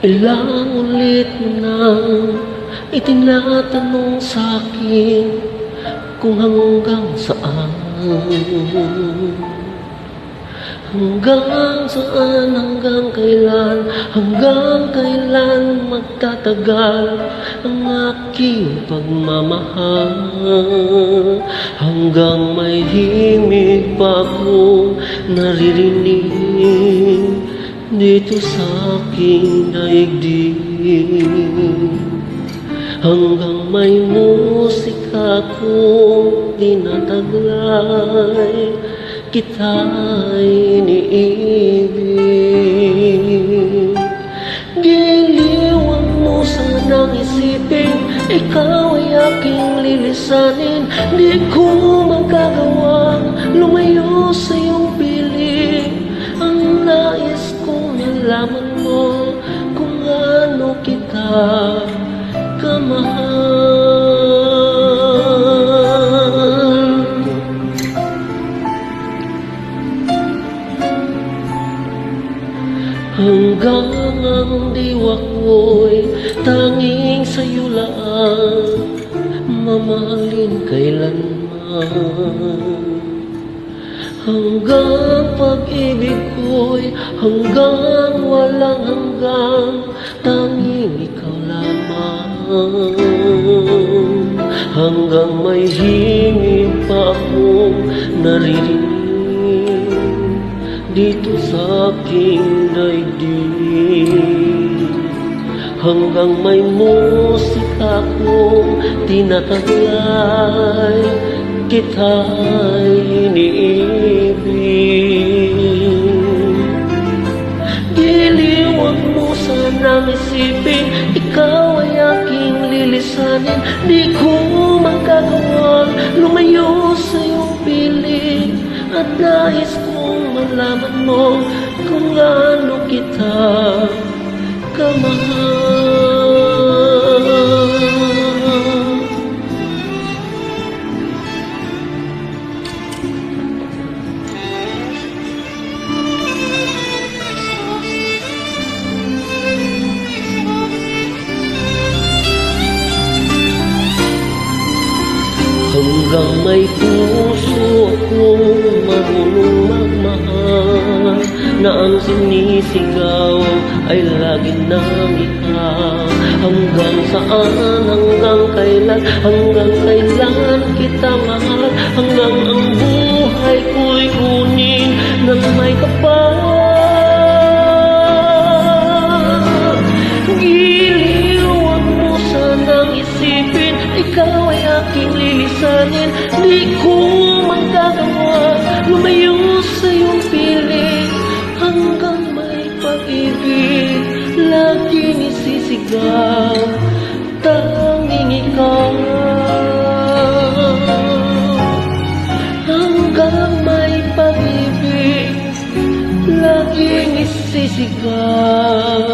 Ilang ulit nang itinatanong sa'kin kung hanggang saan, hanggang saan, hanggang kailan magtatagal ang aking pagmamahal, hanggang may himig pa akong naririnig dito sa aking daigdig, hanggang may musika akong tinataglay, kita'y iniibig. Giliwan mo sanang isipin, ikaw ay aking lilisanin. Di ko magagawang lumayo sa iyong piling. Ang nais kong malaman mo kung ano kita kamahal. Hanggang ang diwa ko'y tanging sa'yo lang mamahalin kailanman. Hanggang pag-ibig ko'y hanggang walang hanggang, tanging ikaw lamang. Hanggang may himig pa akong naririnig dito sa aking daigdig, hanggang may musika akong tinataglay, kita'y iniibig. Giliwan mo sanang isipin, ikaw ay aking lilisanin. Di ko magagawang lumayo sa iyong piling, at nais kong malaman mo kung ano kita kamahal. Hanggang may puso akong marunong magmahal, na ang sinisigaw ay lagi nang ikaw. Hanggang saan, hanggang kailan, hanggang kailan kita mahal, hanggang ang buhay ko'y kunin ng may kapal. Giliwan mo sanang isipin, ikaw ay aking lilisanin. Di ko magagawa lumayo sa iyong piling, hanggang may pag-ibig laging isisigaw, tanging ikaw. Hanggang may pag-ibig laging isisigaw.